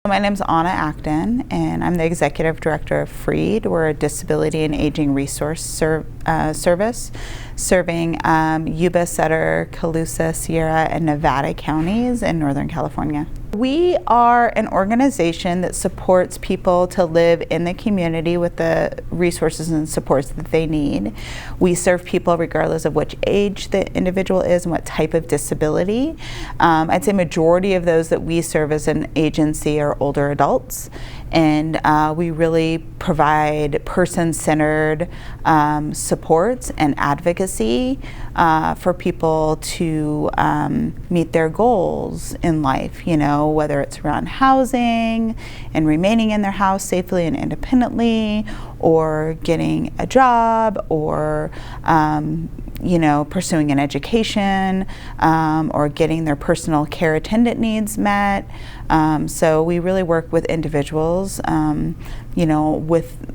My name's Acton, and I'm the Executive Director of FREED. We're a disability and aging resource service serving Yuba, Sutter, Colusa, Sierra, and Nevada counties in Northern California. We are an organization that supports people to live in the community with the resources and supports that they need. We serve people regardless of which age the individual is and what type of disability. I'd say majority of those that we serve as an agency are older adults, and we really provide person-centered supports and advocacy for people to meet their goals in life, whether it's around housing and remaining in their house safely and independently, or getting a job, or pursuing an education, or getting their personal care attendant needs met. So we really work with individuals,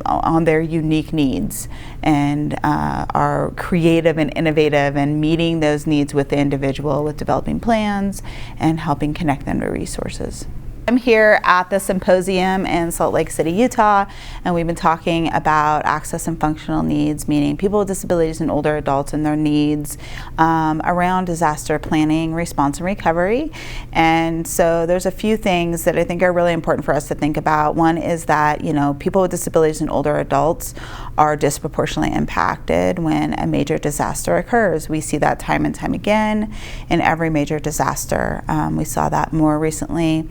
on their unique needs, and are creative and innovative in meeting those needs with the individual, with developing plans and helping connect them to resources. I'm here at the Symposium in Salt Lake City, Utah, and we've been talking about access and functional needs, meaning people with disabilities and older adults and their needs around disaster planning, response, and recovery. And so there's a few things that I think are really important for us to think about. One is that, people with disabilities and older adults are disproportionately impacted when a major disaster occurs. We see that time and time again in every major disaster. We saw that more recently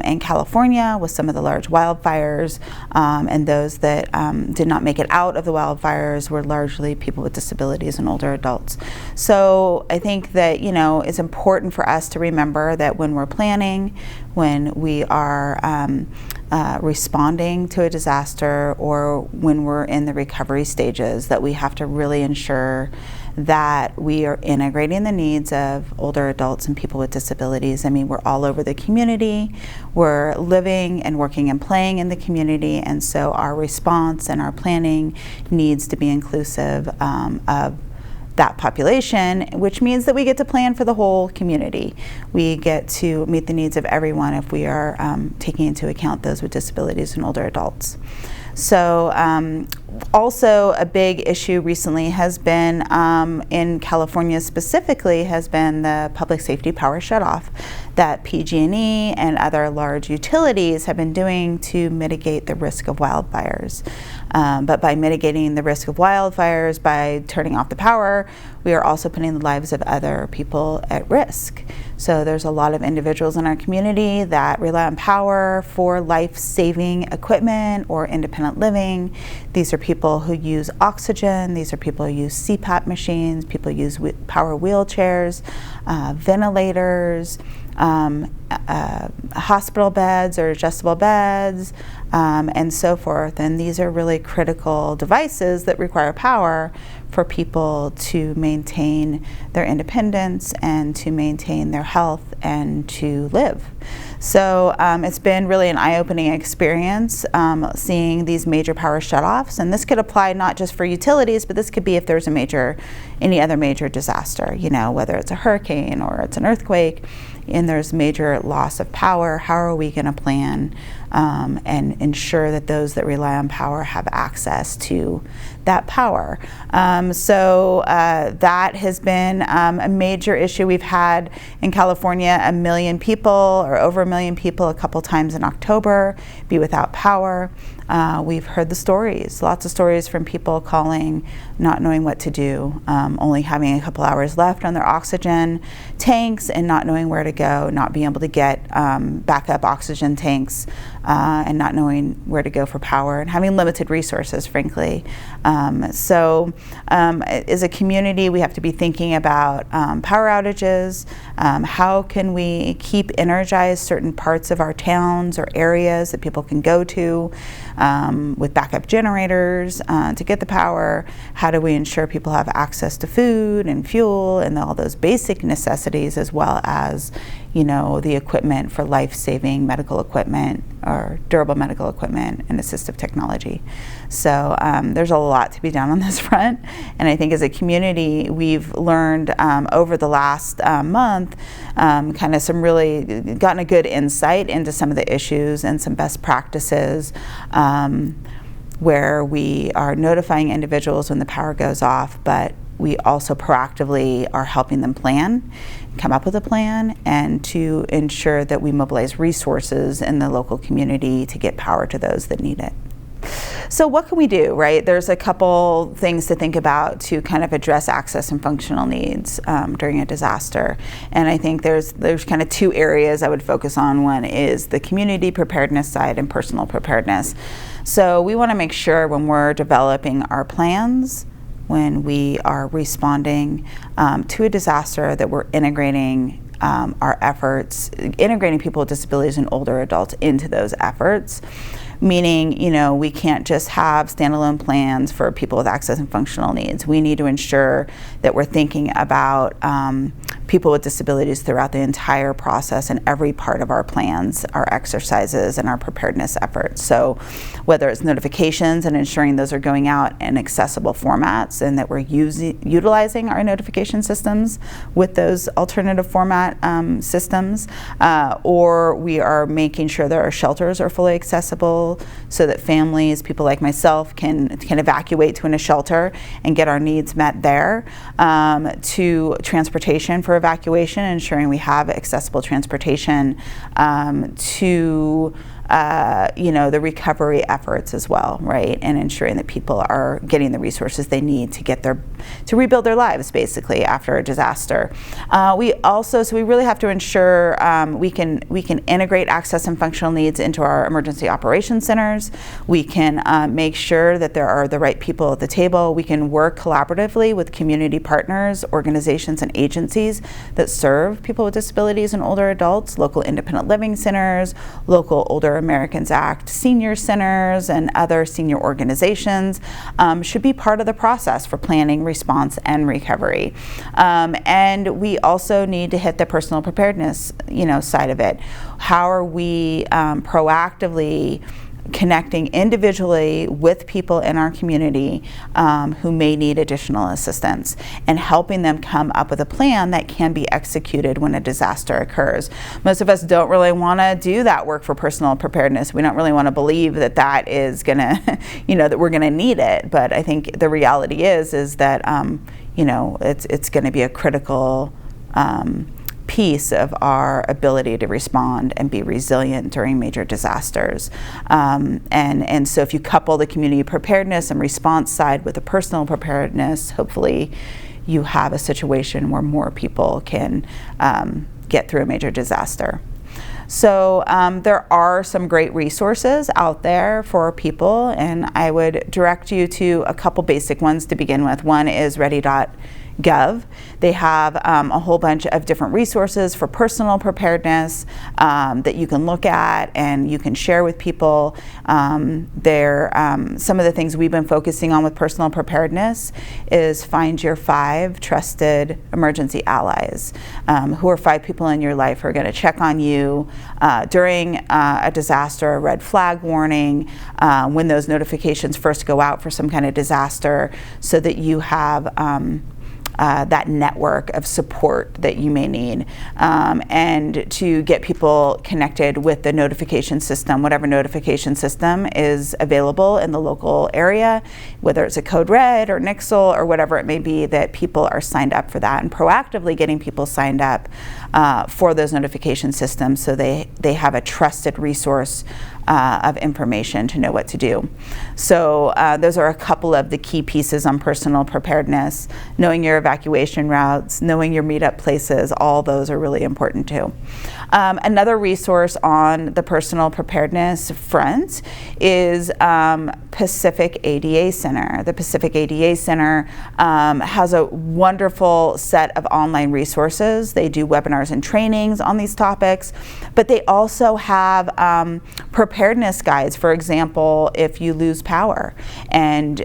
in California with some of the large wildfires, and those that did not make it out of the wildfires were largely people with disabilities and older adults. So I think that it's important for us to remember that when we're planning, when we are responding to a disaster, or when we're in the recovery stages, that we have to really ensure that we are integrating the needs of older adults and people with disabilities. I mean, we're all over the community. We're living and working and playing in the community, and so our response and our planning needs to be inclusive of that population, which means that we get to plan for the whole community. We get to meet the needs of everyone if we are taking into account those with disabilities and older adults. So also a big issue recently has been, in California specifically, has been the public safety power shutoff that PG&E and other large utilities have been doing to mitigate the risk of wildfires. But by mitigating the risk of wildfires, by turning off the power, we are also putting the lives of other people at risk. So there's a lot of individuals in our community that rely on power for life-saving equipment or independent living. These are people who use oxygen. These are people who use CPAP machines. People use power wheelchairs, ventilators, hospital beds or adjustable beds, and so forth. And these are really critical devices that require power for people to maintain their independence and to maintain their health and to live. So it's been really an eye-opening experience seeing these major power shutoffs, and this could apply not just for utilities, but this could be if there's any other major disaster, whether it's a hurricane or it's an earthquake, and there's major loss of power. How are we going to plan and ensure that those that rely on power have access to that power? So that has been a major issue. We've had in California 1 million people, or over 1 million people, a couple times in October be without power. We've heard the stories, lots of stories from people calling, not knowing what to do, only having a couple hours left on their oxygen tanks and not knowing where to go, not being able to get backup oxygen tanks, and not knowing where to go for power, and having limited resources, frankly. So as a community, we have to be thinking about power outages. How can we keep energized certain parts of our towns or areas that people can go to with backup generators to get the power? How do we ensure people have access to food and fuel and all those basic necessities, as well as the equipment for life-saving medical equipment or durable medical equipment and assistive technology. So there's a lot to be done on this front, and I think as a community we've learned over the last month kind of some really gotten a good insight into some of the issues and some best practices where we are notifying individuals when the power goes off, but we also proactively are helping them plan, come up with a plan, and to ensure that we mobilize resources in the local community to get power to those that need it. So what can we do, right? There's a couple things to think about to kind of address access and functional needs during a disaster. And I think there's kind of two areas I would focus on. One is the community preparedness side and personal preparedness. So we want to make sure when we're developing our plans, when we are responding to a disaster, that we're integrating our efforts, integrating people with disabilities and older adults into those efforts. Meaning, we can't just have standalone plans for people with access and functional needs. We need to ensure that we're thinking about people with disabilities throughout the entire process and every part of our plans, our exercises, and our preparedness efforts. So whether it's notifications and ensuring those are going out in accessible formats and that we're utilizing our notification systems with those alternative format systems, or we are making sure that our shelters are fully accessible so that families, people like myself, can evacuate to a shelter and get our needs met there, to transportation for evacuation, ensuring we have accessible transportation, to the recovery efforts as well, right? And ensuring that people are getting the resources they need to rebuild their lives, basically, after a disaster. We really have to ensure we can integrate access and functional needs into our emergency operations centers. We can make sure that there are the right people at the table. We can work collaboratively with community partners, organizations, and agencies that serve people with disabilities and older adults, local independent living centers, local Older Americans Act senior centers, and other senior organizations should be part of the process for planning, response, and recovery. And we also need to hit the personal preparedness, side of it. How are we proactively connecting individually with people in our community who may need additional assistance, and helping them come up with a plan that can be executed when a disaster occurs. Most of us don't really want to do that work for personal preparedness. We don't really want to believe that is going to, that we're going to need it. But I think the reality is that, it's going to be a critical piece of our ability to respond and be resilient during major disasters. And so if you couple the community preparedness and response side with the personal preparedness, hopefully you have a situation where more people can get through a major disaster. So there are some great resources out there for people, and I would direct you to a couple basic ones to begin with. One is ready.gov. They have a whole bunch of different resources for personal preparedness that you can look at and you can share with people. Some of the things we've been focusing on with personal preparedness is find your 5 trusted emergency allies. Who are 5 people in your life who are going to check on you during a disaster, a red flag warning, when those notifications first go out for some kind of disaster, so that you have that network of support that you may need, and to get people connected with the notification system, whatever notification system is available in the local area, whether it's a Code Red or Nixle or whatever it may be, that people are signed up for that, and proactively getting people signed up for those notification systems so they have a trusted resource of information to know what to do. So those are a couple of the key pieces on personal preparedness. Knowing your evacuation routes, knowing your meetup places, all those are really important too. Another resource on the personal preparedness front is Pacific ADA Center. The Pacific ADA Center has a wonderful set of online resources. They do webinars and trainings on these topics, but they also have preparedness guides. For example, if you lose power and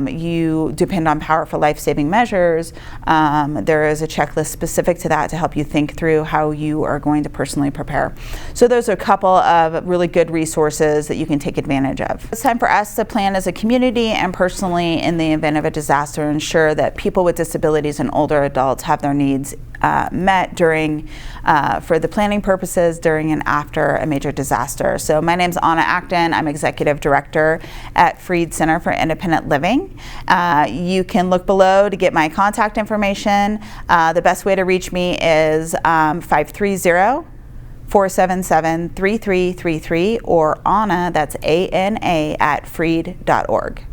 you depend on power for life-saving measures, There is a checklist specific to that to help you think through how you are going to personally prepare. So those are a couple of really good resources that you can take advantage of. It's time for us to plan as a community and personally in the event of a disaster, ensure that people with disabilities and older adults have their needs met during, for the planning purposes during and after a major disaster. So my name's Anna Acton. I'm Executive Director at Freed Center for Independent Living. You can look below to get my contact information. The best way to reach me is 530-477-3333 or Anna, that's ANA, @freed.org.